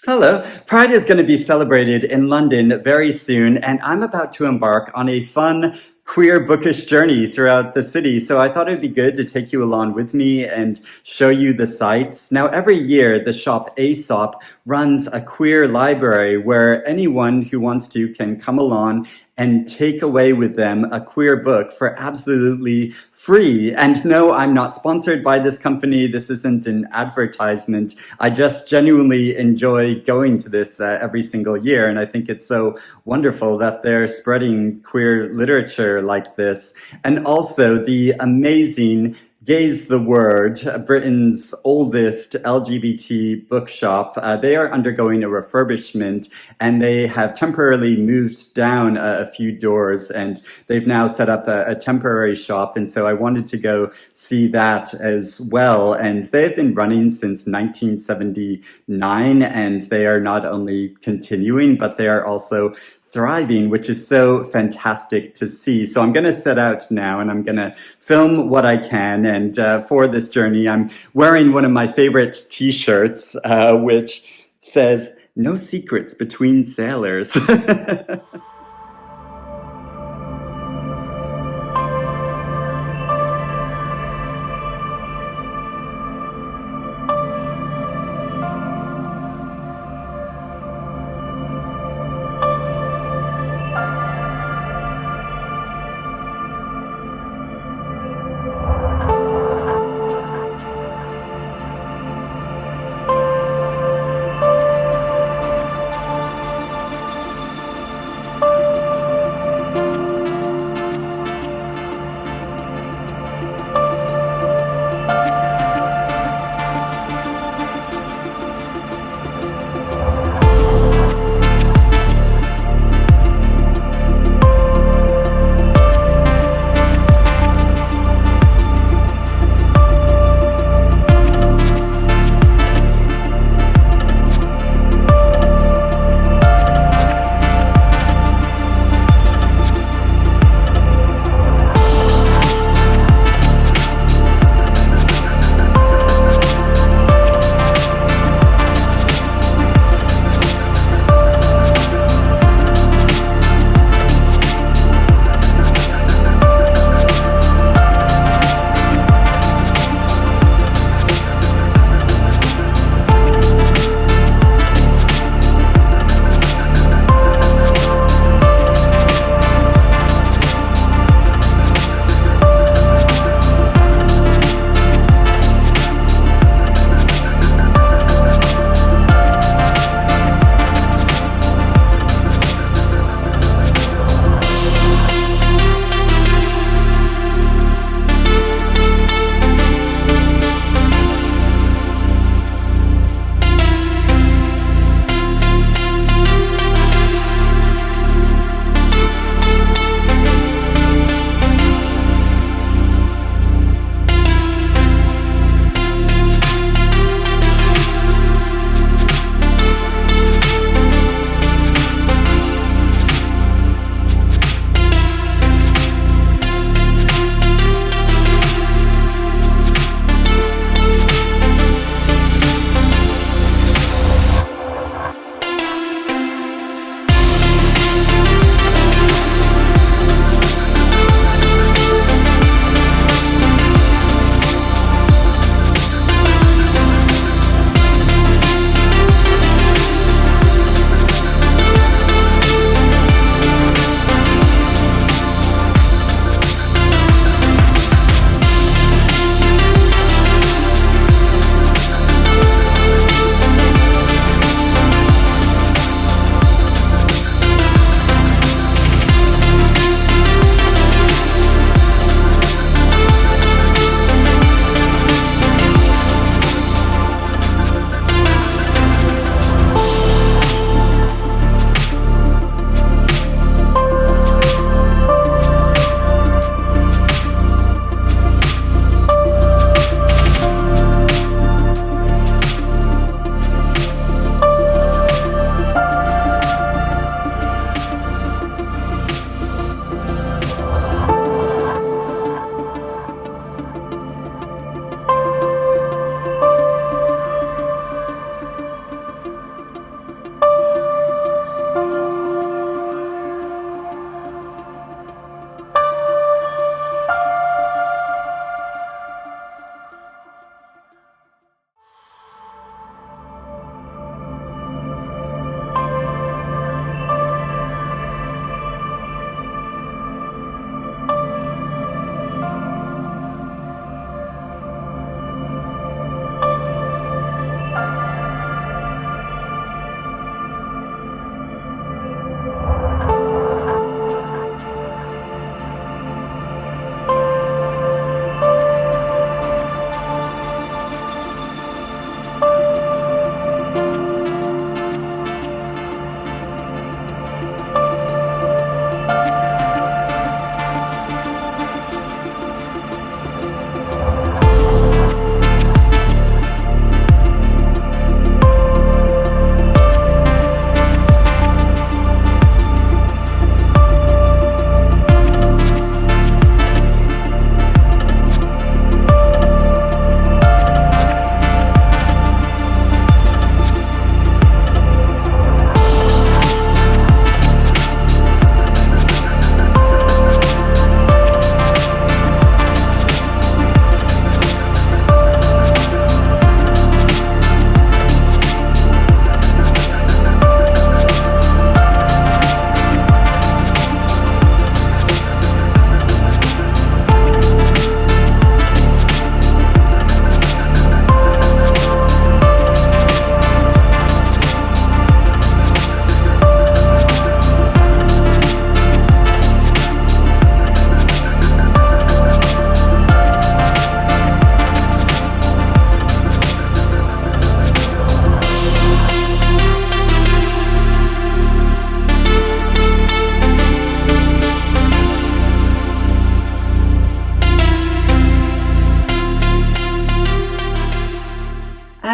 Hello. Pride is going to be celebrated in London very soon, and I'm about to embark on a fun queer bookish journey throughout the city. So I thought it'd be good to take you along with me and show you the sights. Now, every year, the shop Aesop runs a queer library where anyone who wants to can come along and take away with them a queer book for absolutely free. And no, I'm not sponsored by this company. This isn't an advertisement. I just genuinely enjoy going to this every single year. And I think it's so wonderful that they're spreading queer literature like this. And also the amazing Gaze the Word, Britain's oldest LGBT bookshop. They are undergoing a refurbishment and they have temporarily moved down a few doors and they've now set up a temporary shop. And so I wanted to go see that as well. And they've been running since 1979 and they are not only continuing, but they are also thriving, which is so fantastic to see. So I'm going to set out now and I'm going to film what I can. And for this journey, I'm wearing one of my favorite t-shirts, which says, "No secrets between sailors."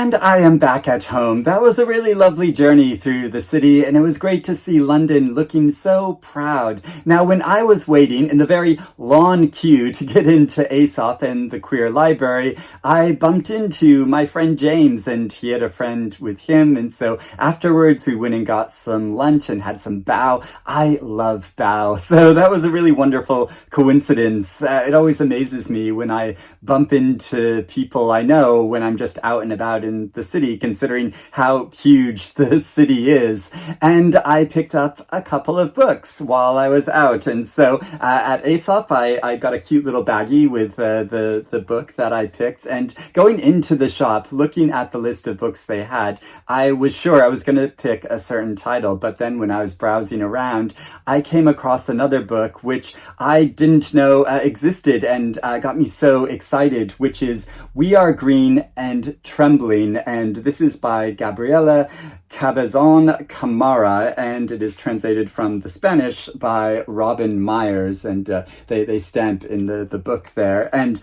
And I am back at home. That was a really lovely journey through the city, and it was great to see London looking so proud. Now, when I was waiting in the very long queue to get into Aesop and the Queer Library, I bumped into my friend James, and he had a friend with him, and so afterwards we went and got some lunch and had some bao. I love bao, so that was a really wonderful coincidence. It always amazes me when I bump into people I know when I'm just out and about in the city, considering how huge the city is. And I picked up a couple of books while I was out. And so at Aesop, I got a cute little baggie with the book that I picked. And going into the shop, looking at the list of books they had, I was sure I was going to pick a certain title. But then when I was browsing around, I came across another book which I didn't know existed and got me so excited, which is We Are Green and Trembling. And this is by Gabriela Cabezon Camara, and it is translated from the Spanish by Robin Myers, and they stamp in the book there. And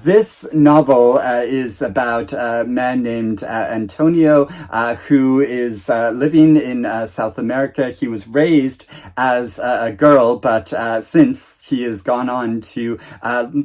this novel is about a man named Antonio, who is living in South America. He was raised as a girl, but since he has gone on to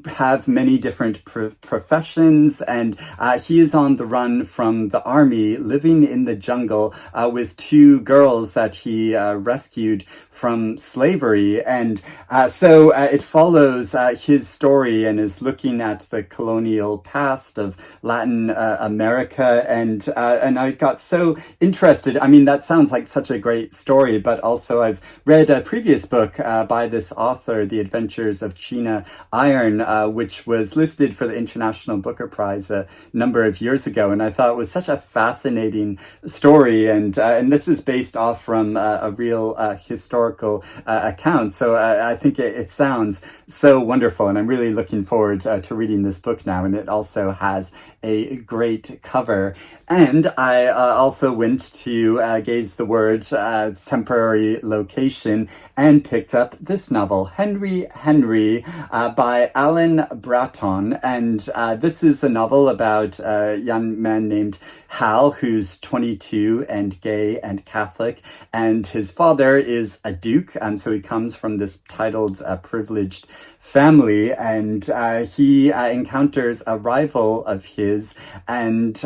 have many different professions, and he is on the run from the army, living in the jungle with two girls that he rescued from slavery. And so it follows his story and is looking at the colonial past of Latin America. And I got so interested. I mean, that sounds like such a great story, but also I've read a previous book by this author, The Adventures of China Iron, which was listed for the International Booker Prize a number of years ago. And I thought it was such a fascinating story. And this is based off from a real historical account. So I think it sounds so wonderful. And I'm really looking forward to reading this book now. And it also has a great cover. And I also went to Gaze the Word temporary location and picked up this novel, Henry by Alan Bratton. And this is a novel about a young man named Hal, who's 22 and gay and Catholic, and his father is a duke, so he comes from this titled, privileged family, and he encounters a rival of his and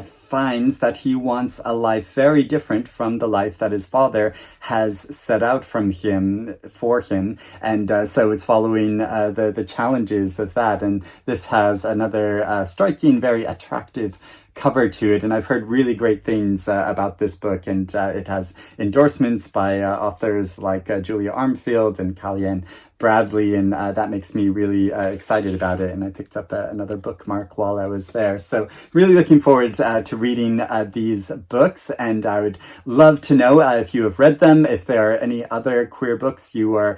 finds that he wants a life very different from the life that his father has set out for him, and so it's following the challenges of that. And this has another striking, very attractive cover to it, and I've heard really great things about this book, and it has endorsements by authors like Julia Armfield and Kellyanne Bradley, and that makes me really excited about it. And I picked up another bookmark while I was there. So really looking forward to reading these books, and I would love to know if you have read them, if there are any other queer books you are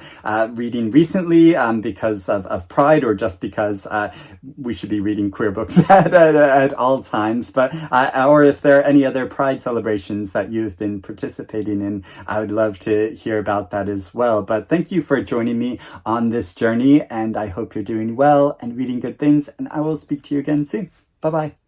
reading recently because of Pride, or just because we should be reading queer books at all times, but or if there are any other Pride celebrations that you've been participating in. I would love to hear about that as well. But thank you for joining me on this journey, and I hope you're doing well and reading good things, and I will speak to you again soon. Bye-bye.